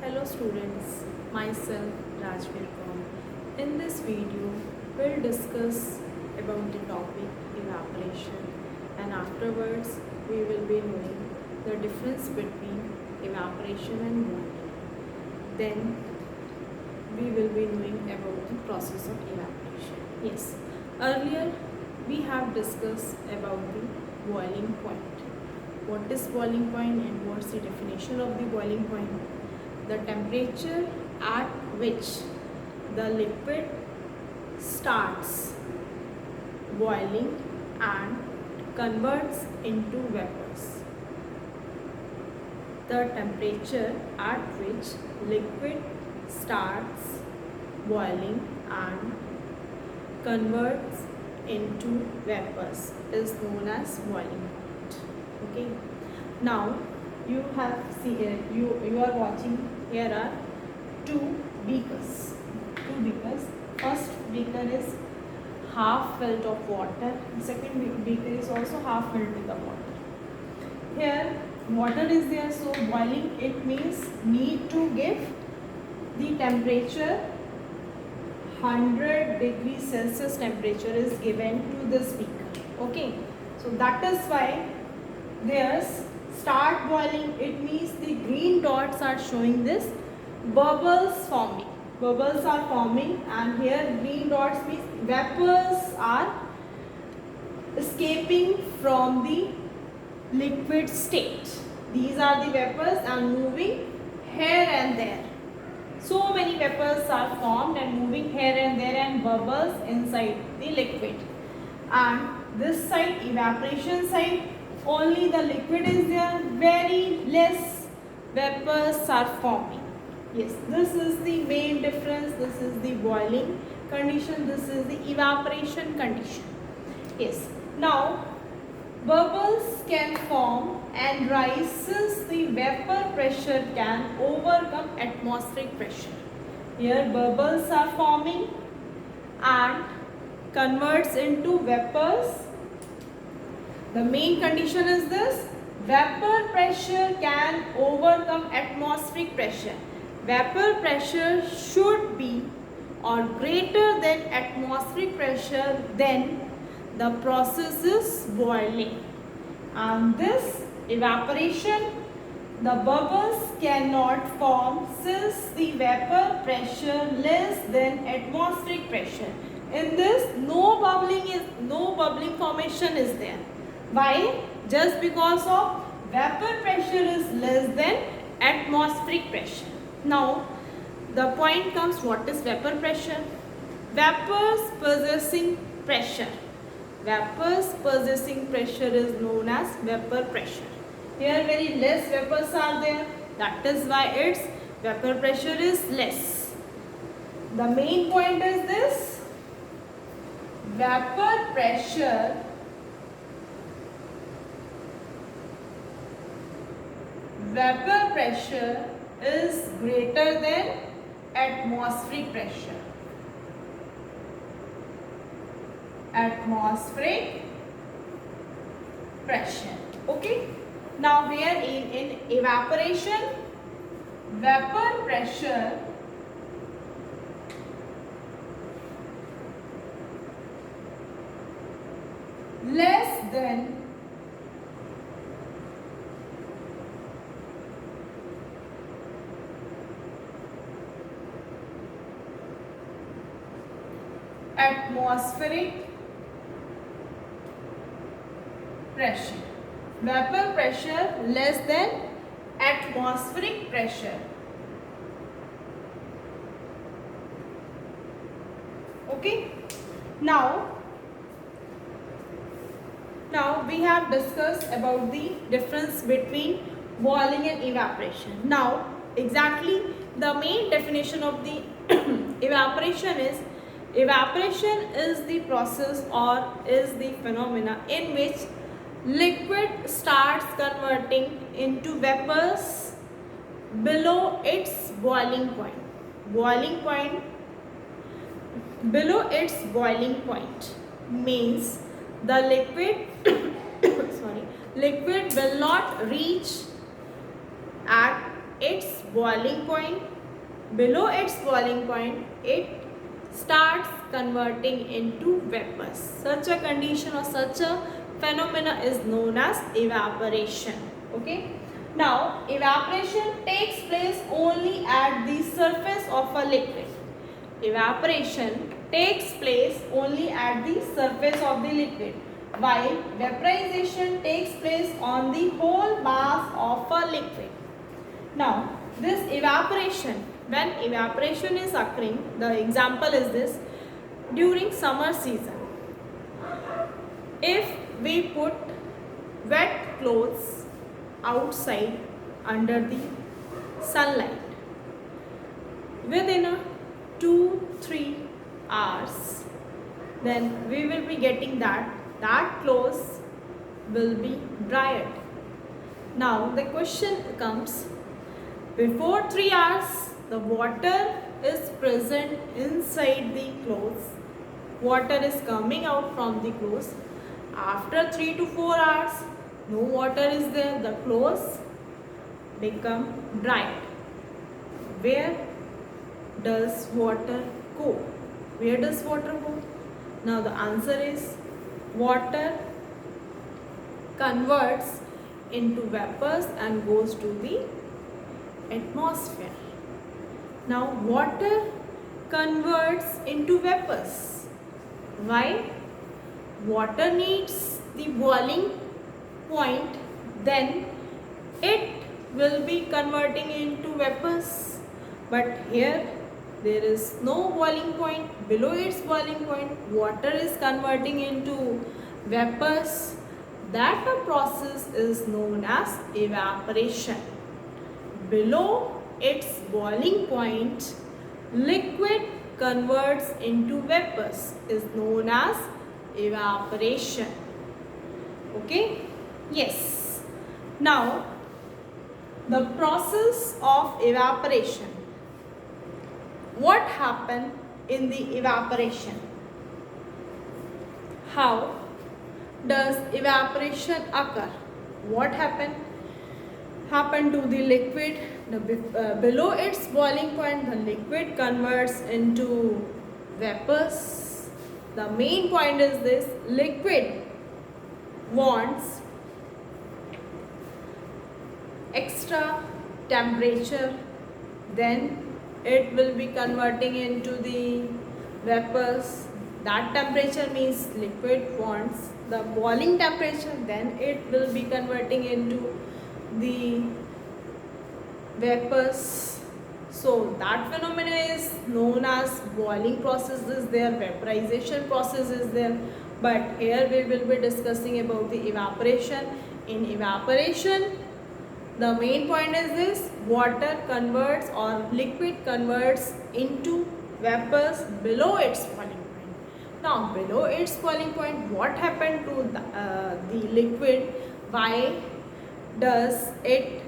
Hello students, myself Rajveer Kaur. In this video, we'll discuss about the topic evaporation, and afterwards we will be knowing the difference between evaporation and boiling. Then we will be knowing about the process of evaporation. Yes, earlier we have discussed about the boiling point. What is boiling point and what's the definition of the boiling point? The temperature at which the liquid starts boiling and converts into vapors. The temperature at which liquid starts boiling and converts into vapors is known as boiling point. Okay. Now you have you are watching. Here are two beakers. First beaker is half filled of water. Second beaker is also half filled with the water. Here water is there, so boiling, it means need to give the temperature 100 degrees Celsius temperature is given to this beaker. Okay, so that is why there's start boiling. It means the green dots are showing this bubbles forming. Bubbles are forming, and here green dots means vapors are escaping from the liquid state. These are the vapors and moving here and there. So many vapors are formed and moving here and there and bubbles inside the liquid. And this side, evaporation side, only the liquid is there, very less vapors are forming. Yes, this is the main difference. This is the boiling condition, this is the evaporation condition. Yes, now bubbles can form and rise since the vapor pressure can overcome atmospheric pressure. Here bubbles are forming and converts into vapors. The main condition is this: vapor pressure can overcome atmospheric pressure. Vapor pressure should be or greater than atmospheric pressure, then the process is boiling. And this evaporation, the bubbles cannot form since the vapor pressure less than atmospheric pressure. In this, no bubbling formation is there. Why? Just because of vapor pressure is less than atmospheric pressure. Now the point comes, what is vapor pressure? Vapors possessing pressure. Vapors possessing pressure is known as vapor pressure. Here very less vapors are there, that is why its vapor pressure is less. The main point is this: vapor pressure is greater than atmospheric pressure. Atmospheric pressure. Okay. Now here in evaporation, vapor pressure less than atmospheric pressure. Vapor pressure less than atmospheric pressure. Okay. Now we have discussed about the difference between boiling and evaporation. Now exactly the main definition of the evaporation is: evaporation is the process or is the phenomena in which liquid starts converting into vapors below its boiling point. Below its boiling point means the liquid liquid will not reach at its boiling point, below its boiling point, it starts converting into vapors. Such a condition or such a phenomena is known as evaporation. Okay. Now, evaporation takes place only at the surface of a liquid. Evaporation takes place only at the surface of the liquid, while vaporization takes place on the whole mass of a liquid. Now, this evaporation, when evaporation is occurring, the example is this: during summer season, if we put wet clothes outside under the sunlight, within a 2-3 hours, then we will be getting that clothes will be dried. Now the question comes, before 3 hours the water is present inside the clothes, water is coming out from the clothes. After 3 to 4 hours no water is there, the clothes become dried. Where does water go? Where does water go? Now the answer is, water converts into vapors and goes to the atmosphere. Now water converts into vapors. Why? Water needs the boiling point, then it will be converting into vapors. But here there is no boiling point. Below its boiling point, water is converting into vapors. That process is known as evaporation. Below its boiling point, liquid converts into vapors is known as evaporation. Okay? Yes. Now, the process of evaporation. What happened in the evaporation? How does evaporation occur? What happened to the liquid? Below its boiling point, the liquid converts into vapors. The main point is this: liquid wants extra temperature, then it will be converting into the vapors. That temperature means liquid wants the boiling temperature, then it will be converting into the vapors. So that phenomena is known as boiling process is there, vaporization process is there. But here we will be discussing about the evaporation. In evaporation, the main point is this: water converts or liquid converts into vapors below its boiling point. Now below its boiling point, what happened to the liquid? Why does it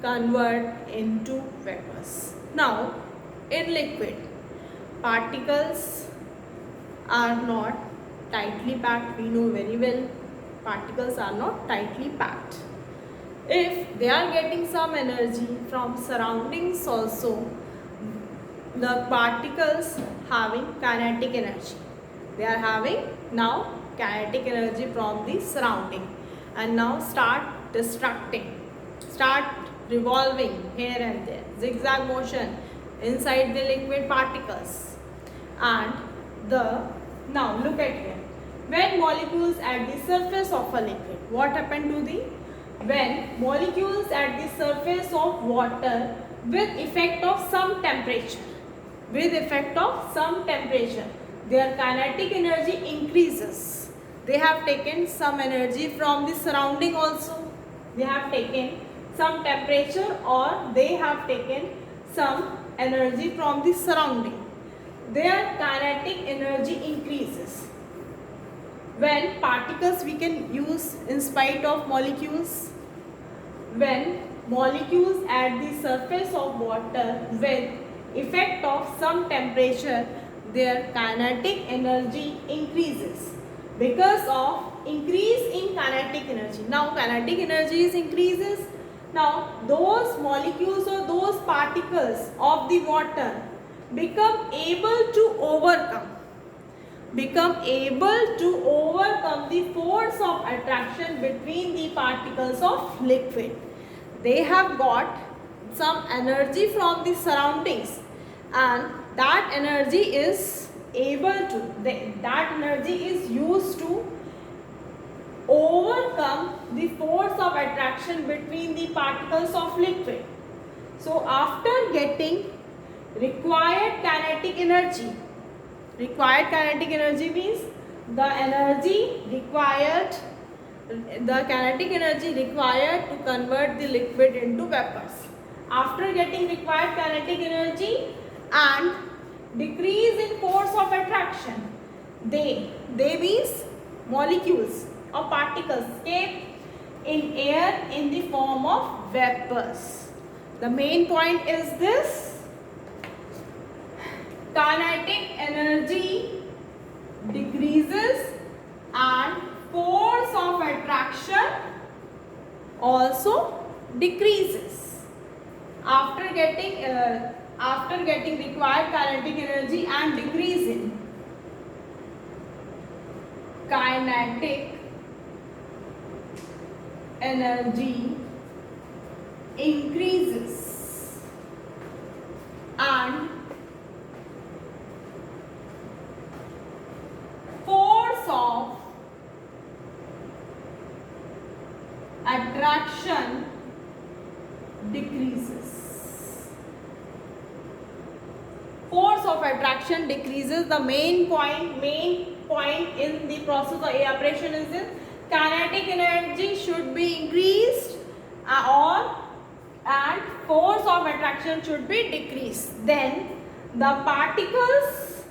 convert into vapors? Now in liquid, particles are not tightly packed. We know very well particles are not tightly packed. If they are getting some energy from surroundings also, the particles having kinetic energy. They are having now kinetic energy from the surrounding, and now start destructing, start revolving here and there, zigzag motion inside the liquid particles. And now look at here. When molecules at the surface of a liquid, what happened to the when molecules at the surface of water with effect of some temperature, their kinetic energy increases. They have taken some energy from the surrounding also. They have taken some temperature, or they have taken some energy from the surrounding. Their kinetic energy increases. When particles we can use in spite of molecules. When molecules at the surface of water with effect of some temperature, their kinetic energy increases because of increase in kinetic energy. Now kinetic energy is increases, Now those molecules or those particles of the water become able to overcome the force of attraction between the particles of liquid. They have got some energy from the surroundings, and that energy is used to overcome the force of attraction between the particles of liquid. So after getting required kinetic energy means the kinetic energy required to convert the liquid into vapors. After getting required kinetic energy and decrease in force of attraction, they means molecules or particles escape in air in the form of vapors. The main point is this: kinetic energy decreases and force of attraction also decreases. After getting required kinetic energy and decreasing kinetic energy increases and force of attraction decreases. Force of attraction decreases. The main point in the process of evaporation is this: kinetic energy should be increased and force of attraction should be decreased. Then the particles,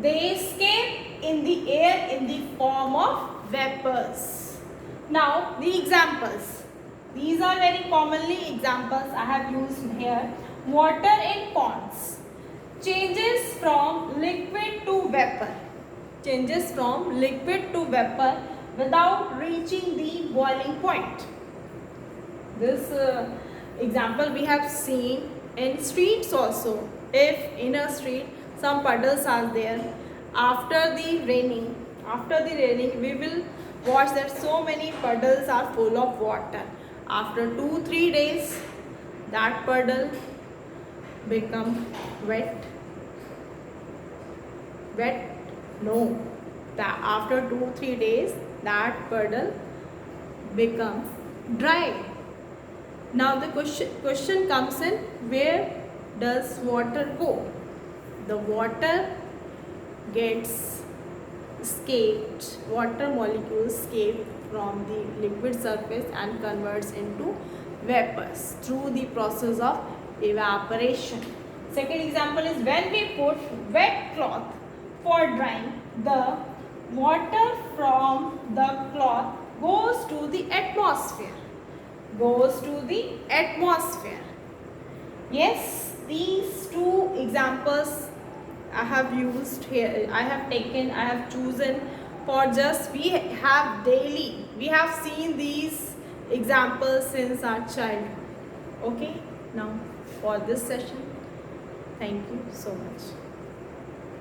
they escape in the air in the form of vapors. Now the examples. These are very commonly examples I have used here. Water in ponds changes from liquid to vapor. Changes from liquid to vapor without reaching the boiling point. This example we have seen in streets also. If in a street some puddles are there, after the raining we will watch that so many puddles are full of water. After 2-3 days, that puddle become wet. No, that after 2-3 days that puddle become dry. Now the question comes in: where does water go? The water gets escaped, water molecules escape from the liquid surface and converts into vapors through the process of evaporation. Second example is: when we put wet cloth for drying, the water from the cloth goes to the atmosphere. Yes, these two examples I have used here, I have chosen for just we have seen these examples since our childhood. Okay, now for this session, thank you so much.